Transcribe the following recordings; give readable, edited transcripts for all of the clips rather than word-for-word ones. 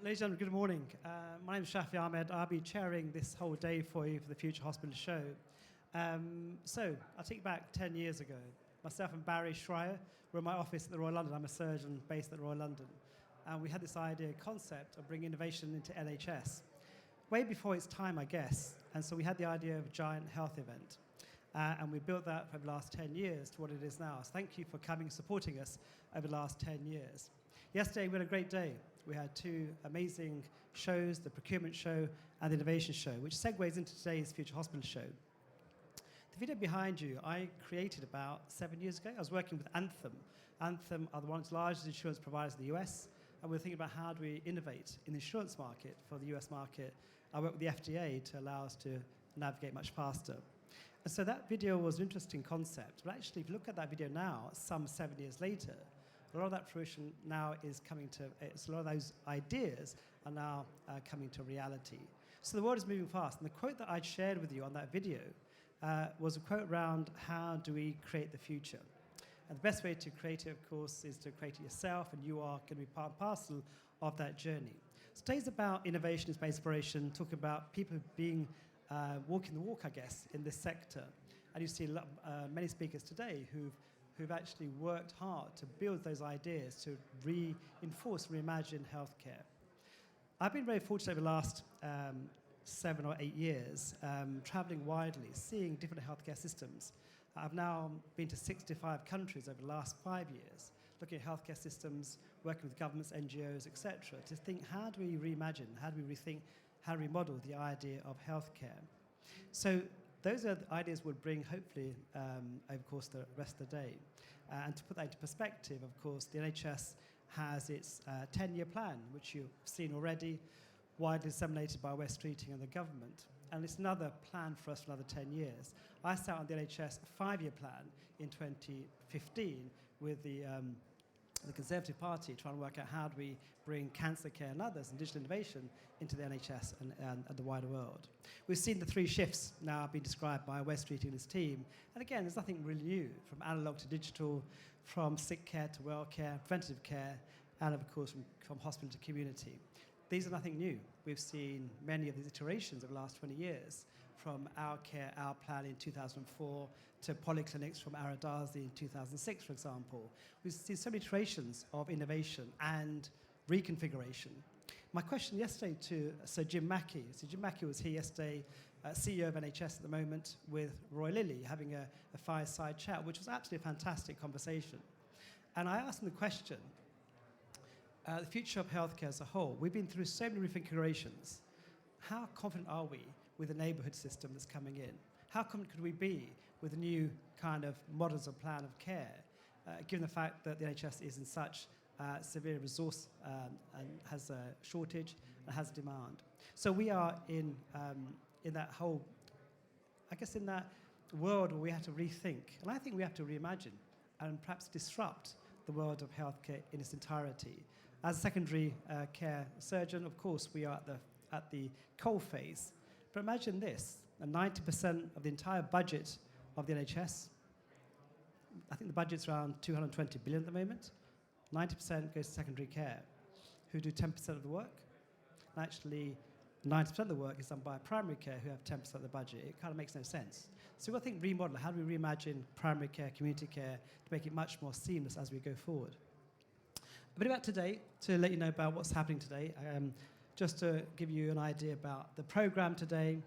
Ladies and gentlemen, good morning. My name is Shafi Ahmed. I'll be chairing this whole day for you for the Future Hospital Show. So, I'll take you back 10 years ago. Myself and Barry Schreier were in my office at the Royal London. I'm a surgeon based at the Royal London. And we had this idea, concept of bringing innovation into NHS. Way before its time, I guess. And so we had the idea of a giant health event. And we built that over the last 10 years to what it is now. So thank you for coming and supporting us over the last 10 years. Yesterday, we had a great day. We had two amazing shows, the procurement show and the innovation show, which segues into today's Future Hospital Show. The video behind you, I created about 7 years ago. I was working with Anthem. Anthem are the one's largest insurance providers in the US, and we were thinking about how do we innovate in the insurance market for the US market. I worked with the FDA to allow us to navigate much faster. And so that video was an interesting concept. But actually, if you look at that video now, some 7 years later, a lot of that fruition now is coming to, a lot of those ideas are now coming to reality. So the world is moving fast. And the quote that I shared with you on that video was a quote around how do we create the future. And the best way to create it, of course, is to create it yourself, and you are going to be part and parcel of that journey. So today's about innovation, it's about inspiration, talking about people being walking the walk, I guess, in this sector. And you see many speakers today who've actually worked hard to build those ideas to reinforce, reimagine healthcare. I've been very fortunate over the last 7 or 8 years, traveling widely, seeing different healthcare systems. I've now been to 65 countries over the last 5 years, looking at healthcare systems, working with governments, NGOs, etc., to think how do we reimagine, how do we rethink, how do we model the idea of healthcare. So those are the ideas we'll bring, hopefully, over the course of the rest of the day. And to put that into perspective, of course, the NHS has its 10-year plan, which you've seen already, widely disseminated by West Streeting and the government. And it's another plan for us for another 10 years. I sat on the NHS 5-year plan in 2015 with the Conservative Party, trying to work out how do we bring cancer care and others and digital innovation into the NHS and the wider world. We've seen the 3 shifts now being described by Wes Streeting and his team. And again, there's nothing really new, from analog to digital, from sick care to well care, preventative care, and of course from hospital to community. These are nothing new. We've seen many of these iterations over the last 20 years, from Our Care, Our Plan in 2004 to polyclinics from Aradazi in 2006, for example. We've seen so many iterations of innovation and reconfiguration. My question yesterday to Sir Jim Mackey, Jim Mackey was here yesterday, CEO of NHS at the moment, with Roy Lilly, having a fireside chat, which was absolutely a fantastic conversation. And I asked him the question, the future of healthcare as a whole. We've been through so many reconfigurations. How confident are we with the neighbourhood system that's coming in? How confident could we be with the new kind of models of plan of care, given the fact that the NHS is in such severe resource and has a shortage and has demand? So we are in that whole, I guess, in that world where we have to rethink. And I think we have to reimagine and perhaps disrupt the world of healthcare in its entirety. As a secondary care surgeon, of course, we are at the coal face. But imagine this, 90% of the entire budget of the NHS, I think the budget's around 220 billion at the moment, 90% goes to secondary care, who do 10% of the work. And actually, 90% of the work is done by primary care, who have 10% of the budget. It kind of makes no sense. So we've got to think remodel. How do we reimagine primary care, community care, to make it much more seamless as we go forward? A bit about today, to let you know about what's happening today, just to give you an idea about the programme today.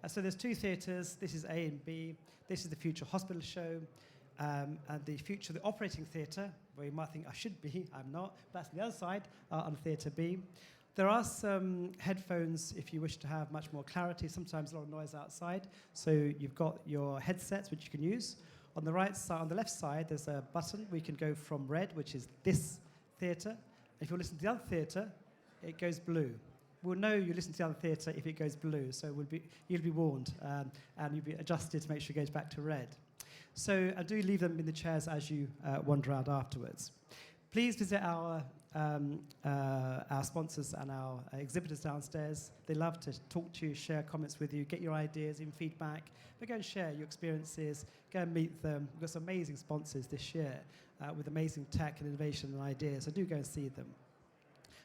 So there's 2 theatres. This is A and B. This is the Future Hospital Show. And the future, the operating theatre, where you might think I should be, I'm not. That's the other side, on Theatre B. There are some headphones if you wish to have much more clarity. Sometimes a lot of noise outside. So you've got your headsets, which you can use. On the right side, on the left side, there's a button. We can go from red, which is this theatre. If you listen to the other theatre, it goes blue. We'll know you listen to the other theatre if it goes blue. So you'll be warned, and you'll be adjusted to make sure it goes back to red. So I do leave them in the chairs as you wander around afterwards. Please visit our sponsors and our exhibitors downstairs. They love to talk to you, share comments with you, get your ideas and feedback. But go and share your experiences. Go and meet them. We've got some amazing sponsors this year with amazing tech and innovation and ideas. So do go and see them.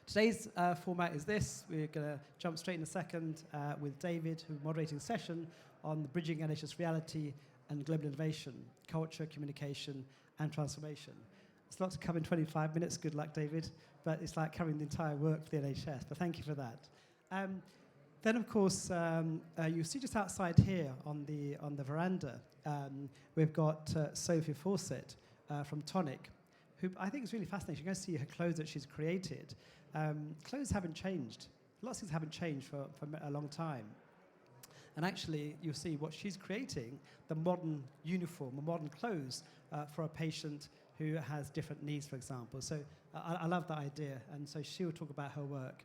Today's format is this. We're going to jump straight in a second with David, who's moderating a session on the bridging NHS reality and global innovation, culture, communication, and transformation. It's not to cover in 25 minutes. Good luck, David. But it's like covering the entire work for the NHS. But thank you for that. Then, of course, you see just outside here on the veranda, we've got Sophie Fawcett from Tonic, who I think is really fascinating. You're going to see her clothes that she's created. Clothes haven't changed. Lots of things haven't changed for a long time. And actually, you'll see what she's creating, the modern uniform, the modern clothes for a patient who has different needs, for example. So I love that idea. And so she'll talk about her work.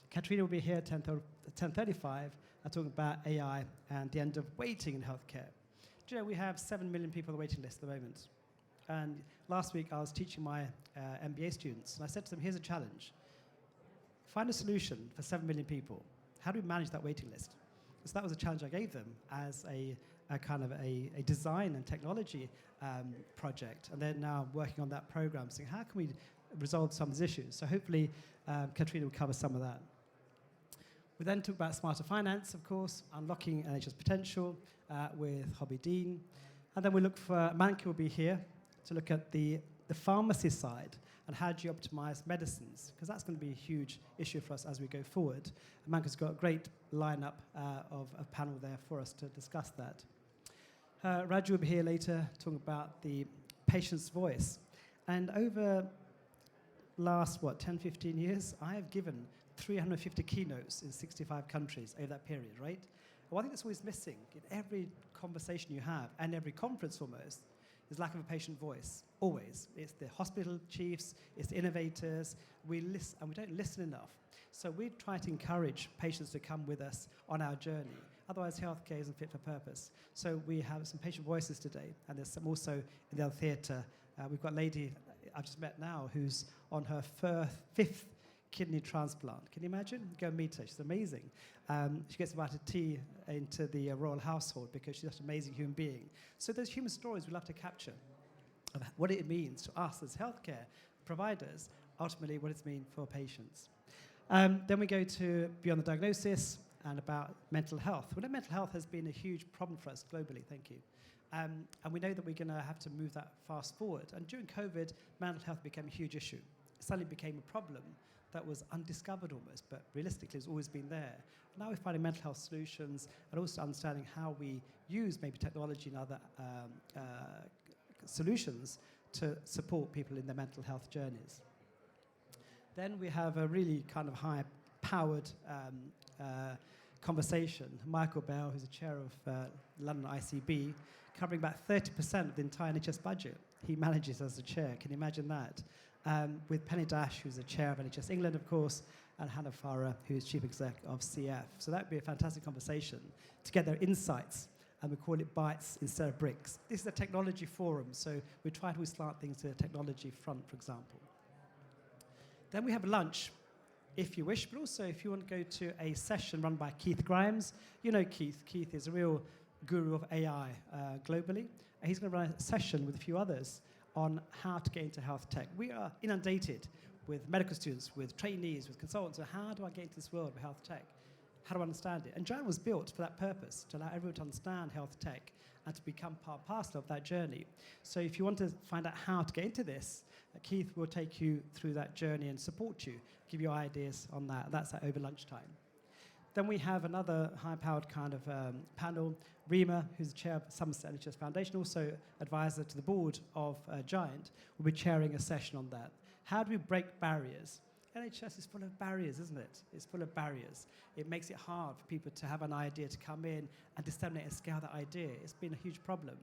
Katrina will be here at 10:35 talking about AI and the end of waiting in healthcare. Do you know we have 7 million people on the waiting list at the moment? And last week I was teaching my MBA students, and I said to them, here's a challenge. Find a solution for 7 million people. How do we manage that waiting list? So that was a challenge I gave them as a kind of a design and technology project. And they're now working on that program, saying, how can we resolve some of these issues? So hopefully Katrina will cover some of that. We then talk about smarter finance, of course, unlocking NHS potential with Hobby Dean. And then we look for, Manka will be here to look at the pharmacy side and how do you optimize medicines, because that's going to be a huge issue for us as we go forward. And Manka's got a great lineup of a panel there for us to discuss that. Raju will be here later talking about the patient's voice. And over last, 10, 15 years, I have given 350 keynotes in 65 countries over that period, right? One thing that's always missing in every conversation you have, and every conference almost, is lack of a patient voice, always. It's the hospital chiefs, it's the innovators, we listen, and we don't listen enough. So we try to encourage patients to come with us on our journey. Otherwise, healthcare isn't fit for purpose. So we have some patient voices today, and there's some also in the other theatre. We've got a lady I've just met now who's on her fifth kidney transplant. Can you imagine? Go and meet her. She's amazing. She gets invited tea into the royal household because she's just an amazing human being. So those human stories we love to capture of what it means to us as healthcare providers, ultimately what it's mean for patients. Then we go to beyond the diagnosis and about mental health. We know mental health has been a huge problem for us globally, thank you. And we know that we're going to have to move that fast forward. And during COVID, mental health became a huge issue. It suddenly became a problem that was undiscovered almost, but realistically has always been there. Now we're finding mental health solutions and also understanding how we use maybe technology and other solutions to support people in their mental health journeys. Then we have a really kind of high-powered conversation. Michael Bell, who's the chair of London ICB, covering about 30% of the entire NHS budget. He manages as the chair. Can you imagine that? With Penny Dash, who's the chair of NHS England, of course, and Hannah Farah, who is chief exec of CF. So that would be a fantastic conversation to get their insights, and we call it bites instead of bricks. This is a technology forum, so we try to slant things to the technology front, for example. Then we have lunch, if you wish, but also if you want to go to a session run by Keith Grimes. You know Keith. Keith is a real guru of AI globally. And he's going to run a session with a few others on how to get into health tech. We are inundated with medical students, with trainees, with consultants. So how do I get into this world of health tech? How do I understand it? And Joanne was built for that purpose, to allow everyone to understand health tech and to become part and parcel of that journey. So if you want to find out how to get into this, Keith will take you through that journey and support you, give you ideas on that. That's at over lunchtime. Then we have another high-powered kind of panel. Rima, who's the chair of Somerset NHS Foundation, also advisor to the board of Giant, will be chairing a session on that. How do we break barriers? NHS is full of barriers, isn't it? It's full of barriers. It makes it hard for people to have an idea, to come in and disseminate and scale that idea. It's been a huge problem.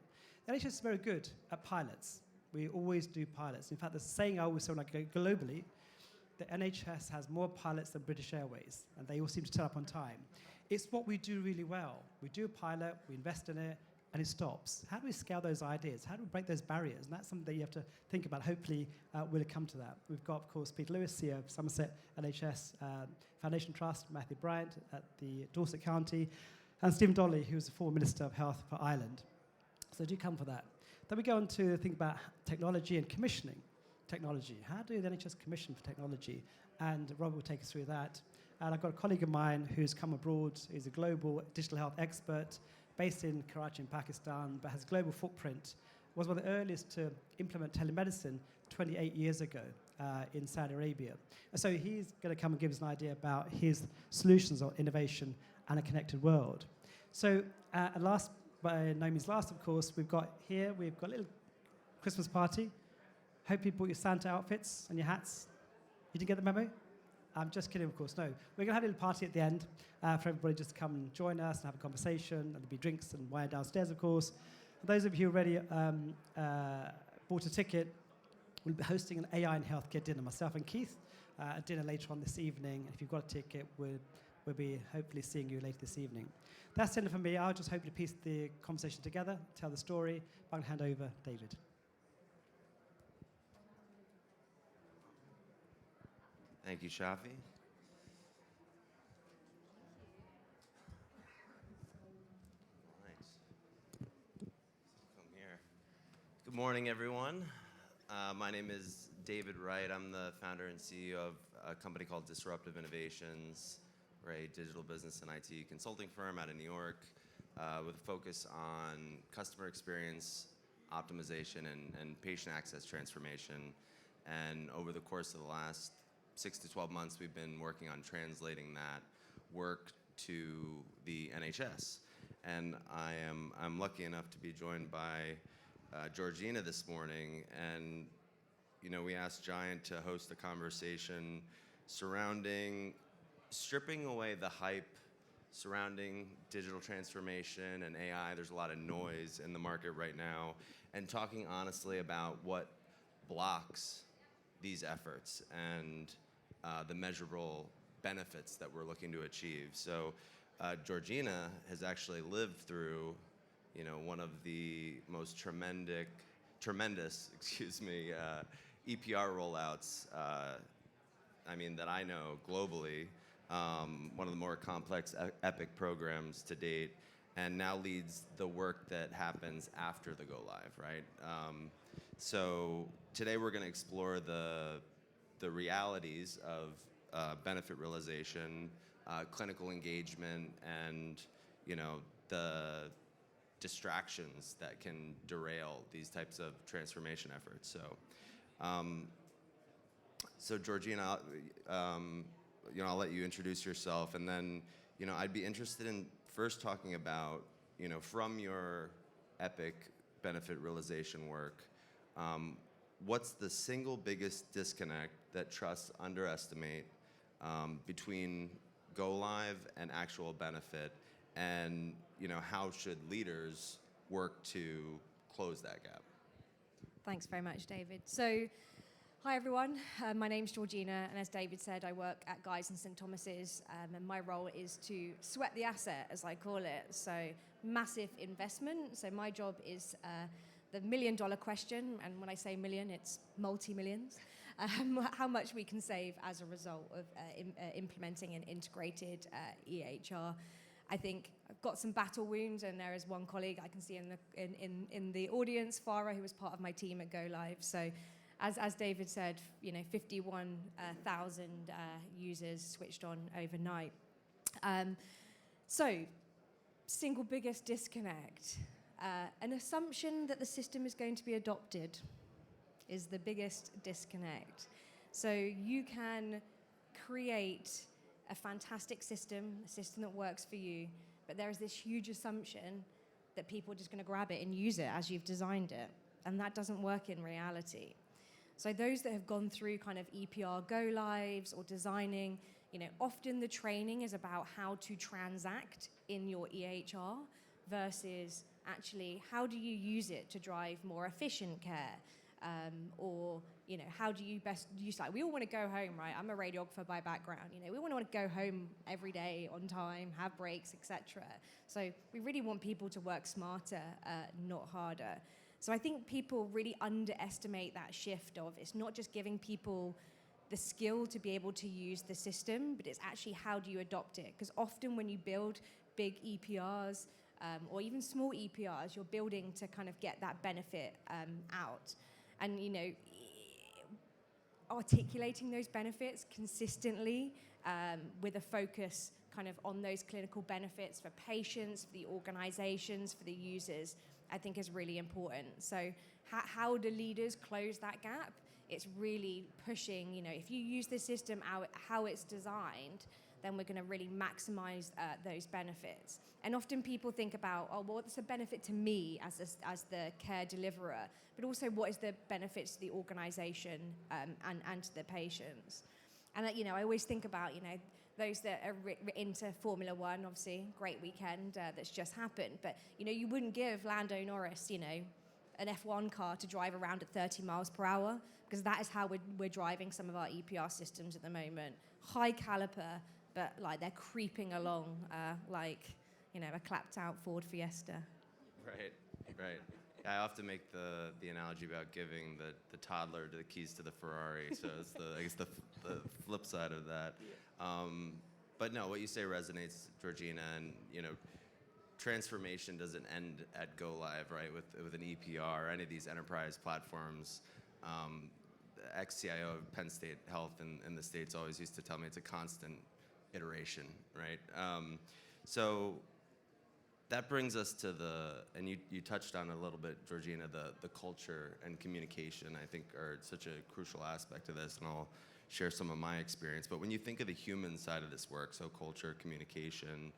The NHS is very good at pilots. We always do pilots. In fact, there's a saying I always say when I go globally, the NHS has more pilots than British Airways, and they all seem to turn up on time. It's what we do really well. We do a pilot, we invest in it, and it stops. How do we scale those ideas? How do we break those barriers? And that's something that you have to think about. Hopefully, we'll come to that. We've got, of course, Peter Lewis, CEO of Somerset NHS Foundation Trust, Matthew Bryant at the Dorset County, and Stephen Dolly, who's the former Minister of Health for Ireland. So do come for that. Then we go on to think about technology and commissioning technology. How do the NHS commission for technology? and Rob will take us through that. And I've got a colleague of mine who's come abroad, who's a global digital health expert based in Karachi in Pakistan, but has a global footprint, was one of the earliest to implement telemedicine 28 years ago in Saudi Arabia. And so he's going to come and give us an idea about his solutions on innovation and a connected world. So and last, by no means last, of course, we've got a little Christmas party. Hope you brought your Santa outfits and your hats. You didn't get the memo? I'm just kidding, of course, no. We're going to have a little party at the end for everybody just to come and join us and have a conversation, and there'll be drinks and wine downstairs, of course. For those of you who already bought a ticket, we'll be hosting an AI and healthcare dinner, myself and Keith, a dinner later on this evening. If you've got a ticket, we'll be hopefully seeing you later this evening. That's it for me. I'll just hope to piece the conversation together, tell the story. I'm going to hand over David. Thank you, Shafi. Nice. Come here. Good morning, everyone. My name is David Wright. I'm the founder and CEO of a company called Disruptive Innovations. We're a digital business and IT consulting firm out of New York with a focus on customer experience optimization and patient access transformation. And over the course of the last 6 to 12 months, we've been working on translating that work to the NHS. And I'm lucky enough to be joined by Georgina this morning. And we asked Giant to host a conversation surrounding stripping away the hype surrounding digital transformation and AI. There's a lot of noise in the market right now, and talking honestly about what blocks these efforts and the measurable benefits that we're looking to achieve. So Georgina has actually lived through, one of the most tremendous, EPR rollouts, that I know globally. One of the more complex epic programs to date, and now leads the work that happens after the go live, right? So today we're going to explore the realities of benefit realization, clinical engagement, and the distractions that can derail these types of transformation efforts. So Georgina, I'll let you introduce yourself, and then I'd be interested in first talking about from your epic benefit realization work. What's the single biggest disconnect that trusts underestimate between go live and actual benefit, and how should leaders work to close that gap? Thanks very much, David. So, hi everyone. My name's Georgina, and as David said, I work at Guy's and St Thomas's, and my role is to sweat the asset, as I call it. So, massive investment. So, my job is the million-dollar question, and when I say million, it's multi-millions. How much we can save as a result of implementing an integrated EHR. I think I've got some battle wounds, and there is one colleague I can see in the audience, Farah, who was part of my team at Go Live. So, as David said, 51,000 users switched on overnight. So, single biggest disconnect. An assumption that the system is going to be adopted is the biggest disconnect. So you can create a fantastic system, a system that works for you, but there is this huge assumption that people are just going to grab it and use it as you've designed it, and that doesn't work in reality. So those that have gone through kind of EPR go lives or designing, often the training is about how to transact in your EHR versus actually how do you use it to drive more efficient care, or how do you best use that? We all want to go home, right? I'm a radiographer by background. We want to go home every day on time, have breaks, etc. So we really want people to work smarter, not harder. So I think people really underestimate that shift of it's not just giving people the skill to be able to use the system, but it's actually how do you adopt it? Because often when you build big EPRs, or even small EPRs, you're building to kind of get that benefit out. And articulating those benefits consistently with a focus kind of on those clinical benefits for patients, for the organizations, for the users, I think is really important. So how do leaders close that gap? It's really pushing, if you use the system how it's designed, then we're going to really maximize those benefits. And often people think about, oh, well, what's the benefit to me as the care deliverer, but also what is the benefits to the organization and to the patients. And I always think about, those that are into Formula One, obviously, great weekend that's just happened. But, you wouldn't give Lando Norris, an F1 car to drive around at 30 miles per hour, because that is how we're driving some of our EPR systems at the moment. High caliper, but like they're creeping along like, a clapped out Ford Fiesta. Right. I often make the analogy about giving the toddler the keys to the Ferrari. So it's the flip side of that. But no, what you say resonates, Georgina, and transformation doesn't end at go live, right? With an EPR or any of these enterprise platforms. The ex-CIO of Penn State Health in the States always used to tell me it's a constant iteration, right? So that brings us to and you touched on a little bit, Georgina, the culture and communication, I think, are such a crucial aspect of this, and I'll share some of my experience. But when you think of the human side of this work, so culture, communication,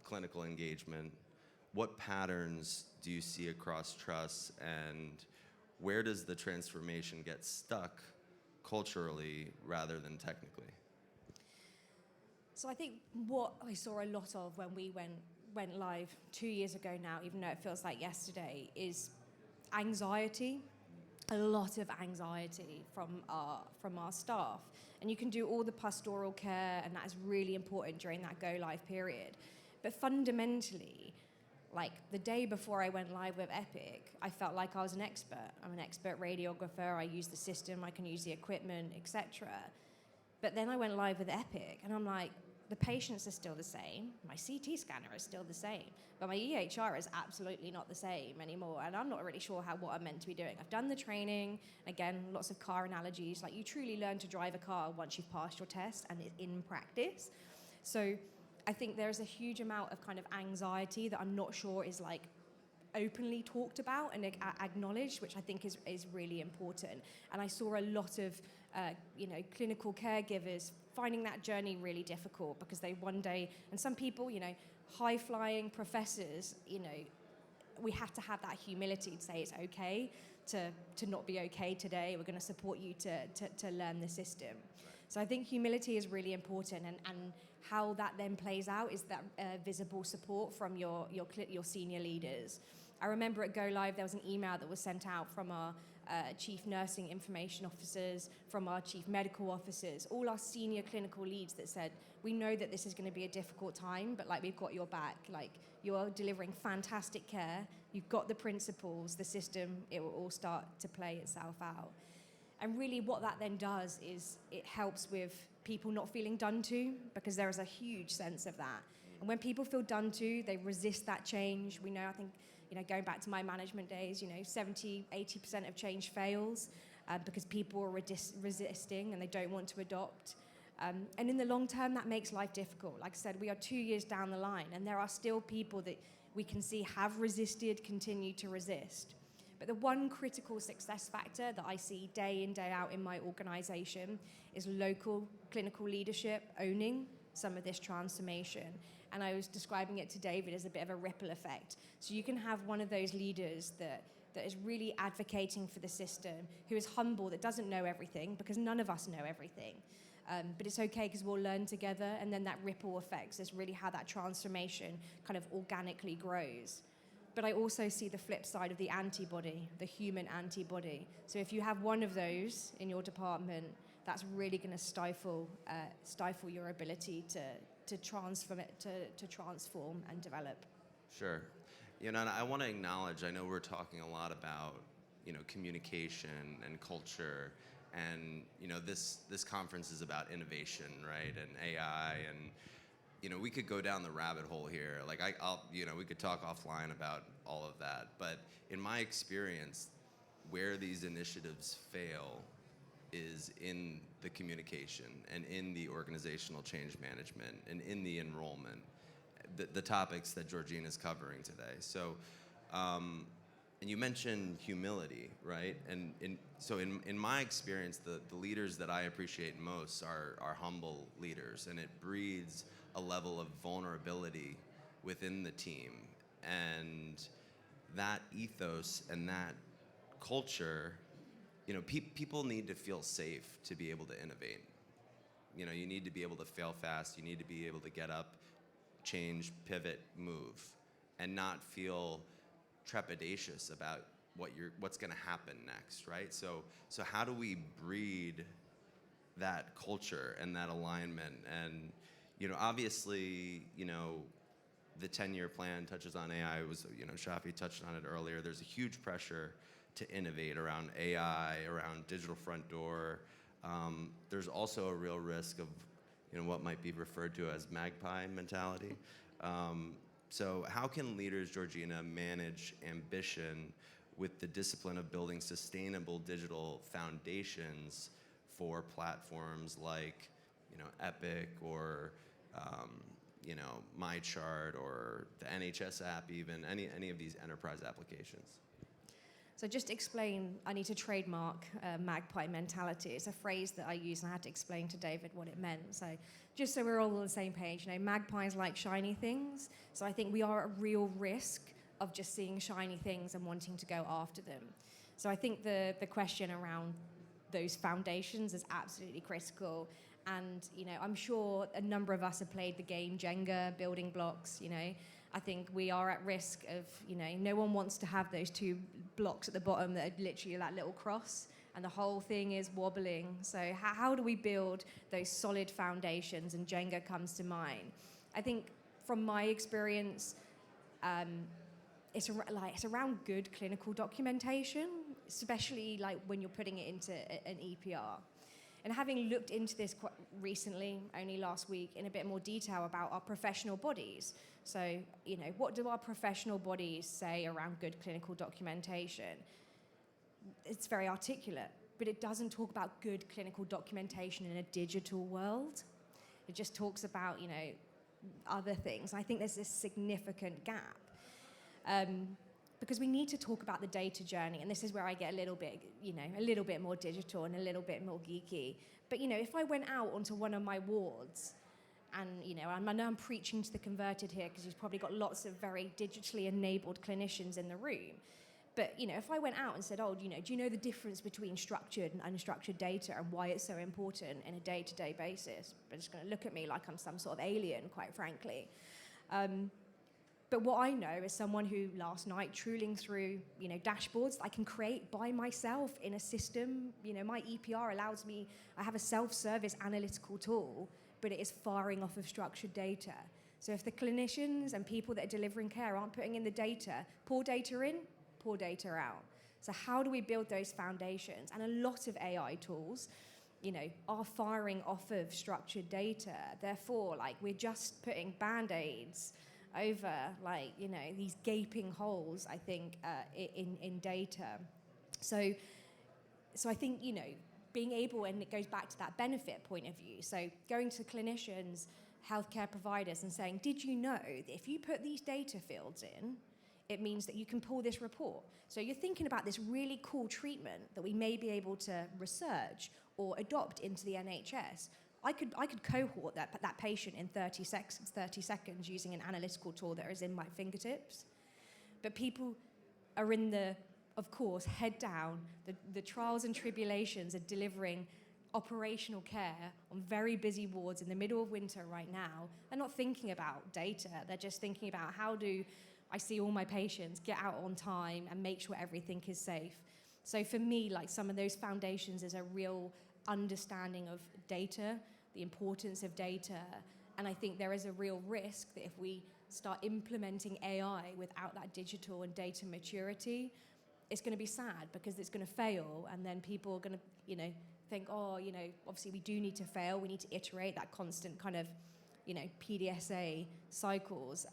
clinical engagement, what patterns do you see across trusts, and where does the transformation get stuck culturally rather than technically? So I think what I saw a lot of when we went live 2 years ago now, even though it feels like yesterday, is anxiety. A lot of anxiety from our staff. And you can do all the pastoral care, and that is really important during that go live period. But fundamentally, like the day before I went live with Epic, I felt like I was an expert. I'm an expert radiographer. I use the system. I can use the equipment, etc. But then I went live with Epic, and I'm like, the patients are still the same. My CT scanner is still the same. But my EHR is absolutely not the same anymore. And I'm not really sure what I'm meant to be doing. I've done the training. Again, lots of car analogies. Like, you truly learn to drive a car once you've passed your test and in practice. So I think there's a huge amount of kind of anxiety that I'm not sure is like openly talked about and acknowledged, which I think is really important. And I saw a lot of clinical caregivers finding that journey really difficult, because they one day, and some people, high-flying professors, we have to have that humility to say it's okay to not be okay today. We're going to support you to learn the system. So I think humility is really important, and how that then plays out is that visible support from your senior leaders. I remember at Go Live, there was an email that was sent out from our chief nursing information officers, from our chief medical officers, all our senior clinical leads, that said, we know that this is going to be a difficult time, but like, we've got your back. Like, you're delivering fantastic care. You've got the principles, the system, it will all start to play itself out. And really what that then does is it helps with people not feeling done to, because there is a huge sense of that. And when people feel done to, they resist that change. We know, I think, going back to my management days, 70, 80% of change fails because people are resisting and they don't want to adopt. And in the long term, that makes life difficult. Like I said, we are 2 years down the line, and there are still people that we can see have resisted, continue to resist. But the one critical success factor that I see day in, day out in my organization is local clinical leadership owning some of this transformation. And I was describing it to David as a bit of a ripple effect. So you can have one of those leaders that is really advocating for the system, who is humble, that doesn't know everything, because none of us know everything. But it's okay, because we'll learn together, and then that ripple effect is really how that transformation kind of organically grows. But I also see the flip side of the antibody, the human antibody. So if you have one of those in your department, that's really going to stifle your ability to transform and develop. Sure. And I want to acknowledge, I know we're talking a lot about, communication and culture, and, this conference is about innovation, right? And AI, and, we could go down the rabbit hole here. Like, we could talk offline about all of that. But in my experience, where these initiatives fail is in the communication and in the organizational change management and in the enrollment, the topics that Georgina is covering today. So, and you mentioned humility, right? And in my experience, the leaders that I appreciate most are humble leaders, and it breeds a level of vulnerability within the team. And that ethos and that culture, people need to feel safe to be able to innovate. You need to be able to fail fast. You need to be able to get up, change, pivot, move, and not feel trepidatious about what's going to happen next, right? So how do we breed that culture and that alignment? And obviously, the 10-year plan touches on AI. Shafi touched on it earlier. There's a huge pressure to innovate around AI, around digital front door. There's also a real risk of what might be referred to as magpie mentality. So how can leaders, Georgina, manage ambition with the discipline of building sustainable digital foundations for platforms like, Epic or, MyChart or the NHS app, even any of these enterprise applications? So just to explain, I need to trademark magpie mentality. It's a phrase that I use, and I had to explain to David what it meant. So just so we're all on the same page, magpies like shiny things. So I think we are at real risk of just seeing shiny things and wanting to go after them. So I think the question around those foundations is absolutely critical. And, I'm sure a number of us have played the game Jenga, building blocks, I think we are at risk of, no one wants to have those two blocks at the bottom that are literally that little cross, and the whole thing is wobbling. So how do we build those solid foundations? And Jenga comes to mind. I think from my experience, it's around good clinical documentation, especially like when you're putting it into an EPR. And having looked into this quite recently, only last week, in a bit more detail about our professional bodies. So, what do our professional bodies say around good clinical documentation? It's very articulate, but it doesn't talk about good clinical documentation in a digital world. It just talks about, other things. I think there's this significant gap. Because we need to talk about the data journey, and this is where I get a little bit more digital and a little bit more geeky. But if I went out onto one of my wards, and I know I'm preaching to the converted here because you've probably got lots of very digitally enabled clinicians in the room. But if I went out and said, do you know the difference between structured and unstructured data and why it's so important in a day-to-day basis? They're just going to look at me like I'm some sort of alien, quite frankly. But what I know is someone who last night trawling through, dashboards I can create by myself in a system. My EPR allows me, I have a self-service analytical tool, but it is firing off of structured data. So if the clinicians and people that are delivering care aren't putting in the data, poor data in, poor data out. So how do we build those foundations? And a lot of AI tools, are firing off of structured data. Therefore, we're just putting Band-Aids over these gaping holes, I think, in data. So I think, being able, and it goes back to that benefit point of view. So going to clinicians, healthcare providers and saying, did you know that if you put these data fields in, it means that you can pull this report. So you're thinking about this really cool treatment that we may be able to research or adopt into the NHS. I could cohort that patient in 30 seconds using an analytical tool that is in my fingertips. But people are in of course, head down, the trials and tribulations of delivering operational care on very busy wards in the middle of winter right now. They're not thinking about data. They're just thinking about how do I see all my patients, get out on time, and make sure everything is safe. So for me, some of those foundations is a real understanding of data, the importance of data, and I think there is a real risk that if we start implementing AI without that digital and data maturity, it's going to be sad because it's going to fail, and then people are going to, think, obviously we do need to fail, we need to iterate that constant kind of, PDSA cycles,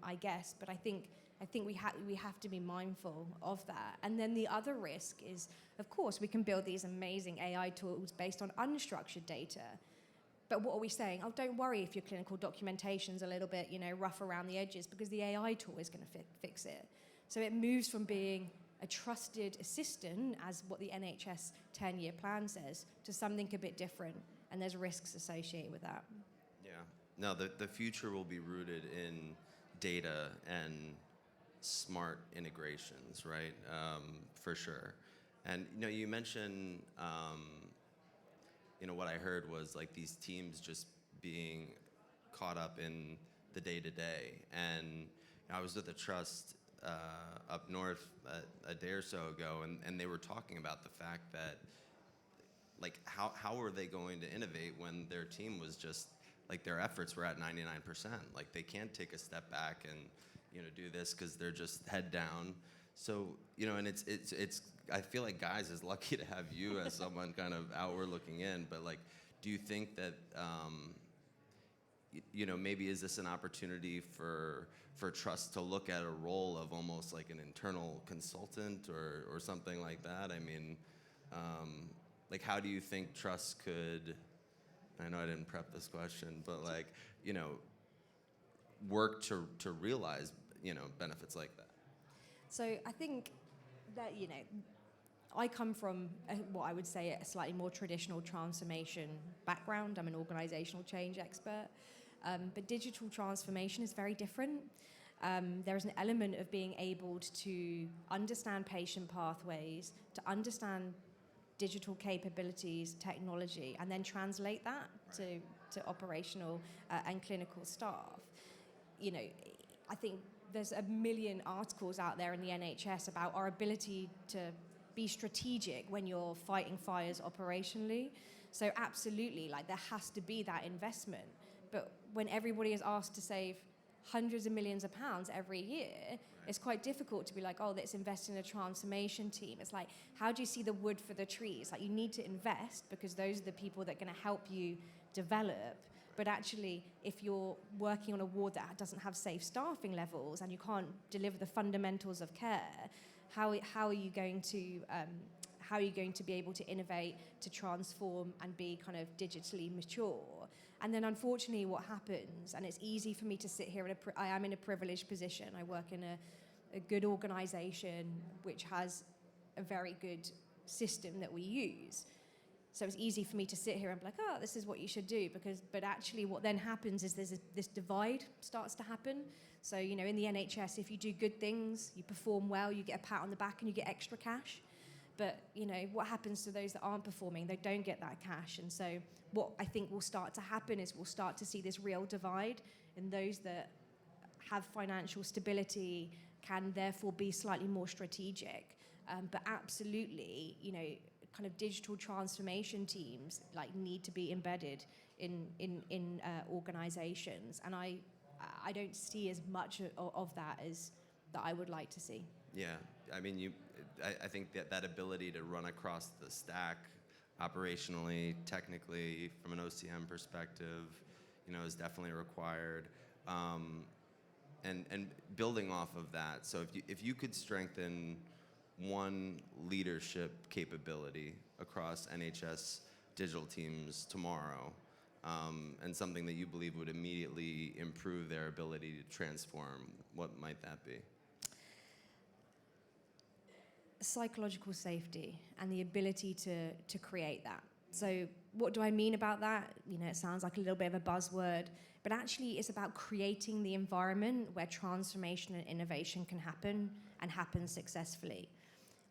I guess. But I think I think we have to be mindful of that. And then the other risk is, of course, we can build these amazing AI tools based on unstructured data. But what are we saying? Oh, don't worry if your clinical documentation's a little bit, rough around the edges, because the AI tool is going to fix it. So it moves from being a trusted assistant, as what the NHS 10-year plan says, to something a bit different. And there's risks associated with that. Yeah. No, the future will be rooted in data and smart integrations, right? For sure. And you mentioned, what I heard was like these teams just being caught up in the day-to-day. And I was with a trust up north a day or so ago, and they were talking about the fact that, like, how were they going to innovate when their team was just, like, their efforts were at 99%. Like, they can't take a step back and, do this because they're just head down. So, and it's I feel like Guys is lucky to have you as someone kind of outward looking in, but, like, do you think that, maybe is this an opportunity for Trust to look at a role of almost like an internal consultant or something like that? I mean, like, how do you think Trust could, I know I didn't prep this question, but, like, work to realize, benefits like that? So I think that, I come from what I would say a slightly more traditional transformation background. I'm an organizational change expert. But digital transformation is very different. There is an element of being able to understand patient pathways, to understand digital capabilities, technology, and then translate that to operational and clinical staff. I think there's a million articles out there in the NHS about our ability to be strategic when you're fighting fires operationally. So absolutely, like, there has to be that investment. But when everybody is asked to save hundreds of millions of pounds every year, it's quite difficult to be like, oh, let's invest in a transformation team. It's like, how do you see the wood for the trees? Like, you need to invest because those are the people that are going to help you develop. But actually, if you're working on a ward that doesn't have safe staffing levels and you can't deliver the fundamentals of care, how are you going to be able to innovate, to transform, and be kind of digitally mature? And then, unfortunately, what happens, and it's easy for me to sit here, I am in a privileged position. I work in a good organization which has a very good system that we use. So it's easy for me to sit here and be like, oh, this is what you should do. But actually what then happens is this divide starts to happen. So, in the NHS, if you do good things, you perform well, you get a pat on the back and you get extra cash. But, what happens to those that aren't performing? They don't get that cash. And so what I think will start to happen is we'll start to see this real divide, and those that have financial stability can therefore be slightly more strategic. But absolutely, kind of digital transformation teams need to be embedded in organizations. And I don't see as much of that as that I would like to see. Yeah, I mean, I think that ability to run across the stack operationally, technically, from an OCM perspective, is definitely required. And building off of that, so if you could strengthen one leadership capability across NHS digital teams tomorrow, and something that you believe would immediately improve their ability to transform, what might that be? Psychological safety and the ability to create that. So what do I mean about that? It sounds like a little bit of a buzzword, but actually it's about creating the environment where transformation and innovation can happen and happen successfully.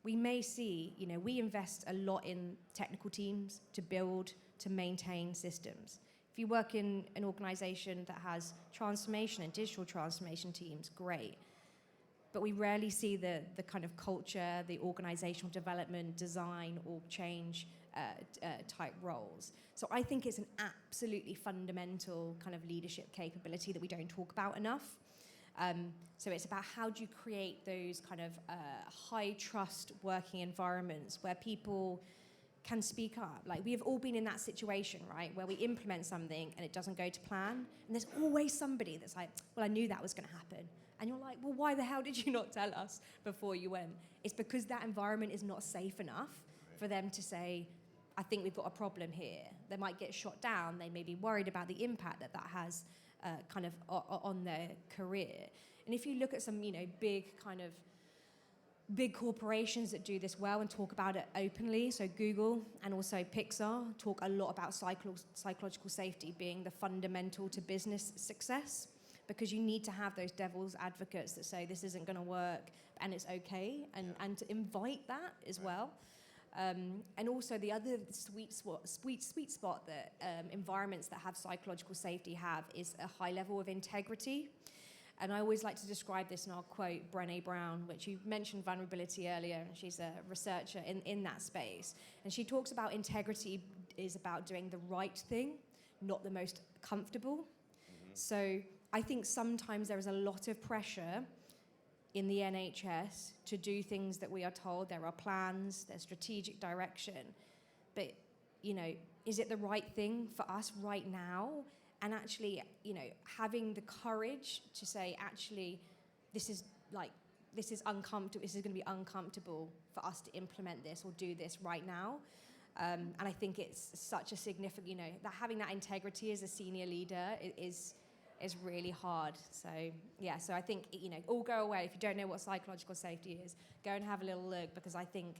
We may see, we invest a lot in technical teams to build, to maintain systems. If you work in an organization that has transformation and digital transformation teams, great. But we rarely see the kind of culture, the organizational development, design, or change type roles. So I think it's an absolutely fundamental kind of leadership capability that we don't talk about enough. So it's about how do you create those kind of high trust working environments where people can speak up. Like, we have all been in that situation, right, where we implement something and it doesn't go to plan, and there's always somebody that's like, well, I knew that was going to happen. And you're like, well, why the hell did you not tell us before you went? It's because that environment is not safe enough for them to say, I think we've got a problem here. They might get shot down. They may be worried about the impact that that has kind of on their career. And if you look at some, big corporations that do this well and talk about it openly, so Google and also Pixar talk a lot about psychological safety being the fundamental to business success, because you need to have those devil's advocates that say this isn't going to work and it's okay, and to invite that as well. And also the other sweet spot that environments that have psychological safety have is a high level of integrity. And I always like to describe this, and I'll quote Brené Brown, which you mentioned vulnerability earlier, and she's a researcher in that space. And she talks about integrity is about doing the right thing, not the most comfortable. Mm-hmm. So I think sometimes there is a lot of pressure in the NHS to do things that we are told. There are plans, there's strategic direction. But, is it the right thing for us right now? And actually, having the courage to say, actually, this is uncomfortable. This is going to be uncomfortable for us to implement this or do this right now. And I think it's such a significant, that having that integrity as a senior leader is really hard. So I think, all go away. If you don't know what psychological safety is, go and have a little look, because I think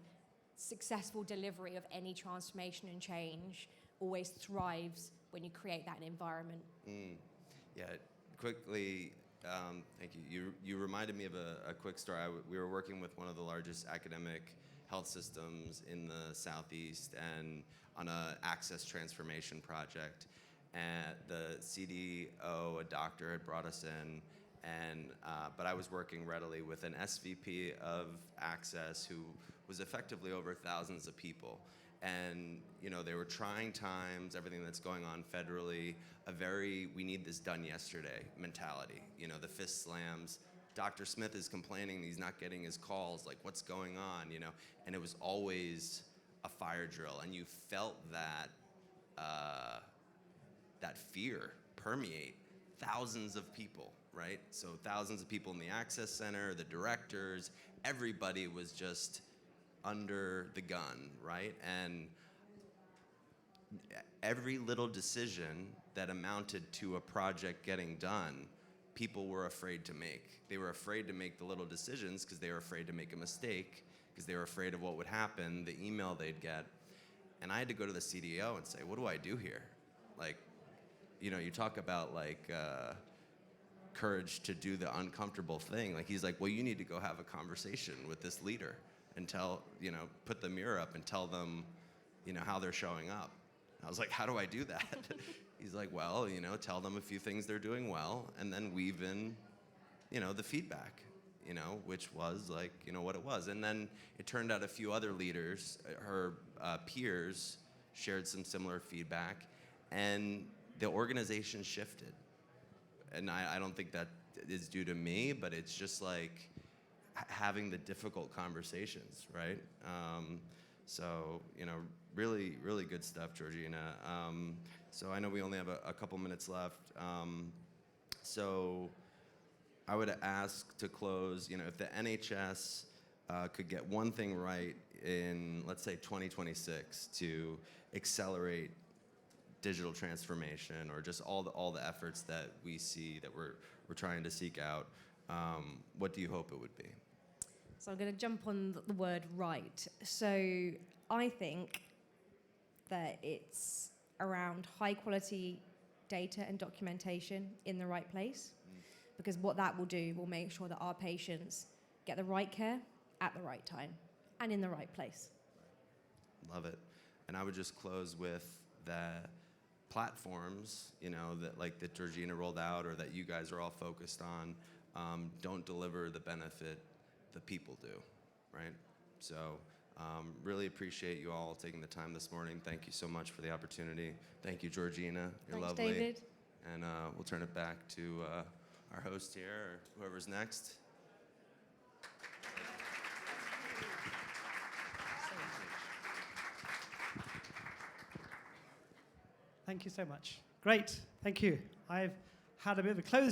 successful delivery of any transformation and change always thrives when you create that environment. Yeah, quickly, thank you. You reminded me of a quick story. We were working with one of the largest academic health systems in the Southeast and on an access transformation project. And the CDO, a doctor, had brought us in, but I was working readily with an SVP of access who was effectively over thousands of people. And, they were trying times, everything that's going on federally, we need this done yesterday mentality. The fist slams. Dr. Smith is complaining he's not getting his calls, like what's going on, And it was always a fire drill, and you felt that fear permeate thousands of people, right? So thousands of people in the access center, the directors, everybody was just under the gun, right? And every little decision that amounted to a project getting done, people were afraid to make. They were afraid to make the little decisions because they were afraid to make a mistake, because they were afraid of what would happen, the email they'd get. And I had to go to the CDO and say, what do I do here? Like, you talk about courage to do the uncomfortable thing. Like, he's like, well, you need to go have a conversation with this leader and put the mirror up and tell them, how they're showing up. I was like, how do I do that? He's like, well, tell them a few things they're doing well, and then weave in, the feedback, which was what it was. And then it turned out a few other leaders, her peers, shared some similar feedback, and the organization shifted. And I don't think that is due to me, but it's just having the difficult conversations, right? Really, really good stuff, Georgina. So I know we only have a couple minutes left. So I would ask to close, if the NHS could get one thing right in, let's say, 2026 to accelerate digital transformation, or just all the efforts that we see that we're trying to seek out, what do you hope it would be? So I'm going to jump on the word right. So I think that it's around high quality data and documentation in the right place, because what that will do will make sure that our patients get the right care at the right time and in the right place. Love it. And I would just close with the platforms, that Georgina rolled out, or that you guys are all focused on, don't deliver the benefit the people do, right? So really appreciate you all taking the time this morning. Thank you so much for the opportunity. Thank you, Georgina. You're Thanks, lovely. David. And we'll turn it back to our host here, or whoever's next. Thank you so much. Great. Thank you. I've had a bit of a close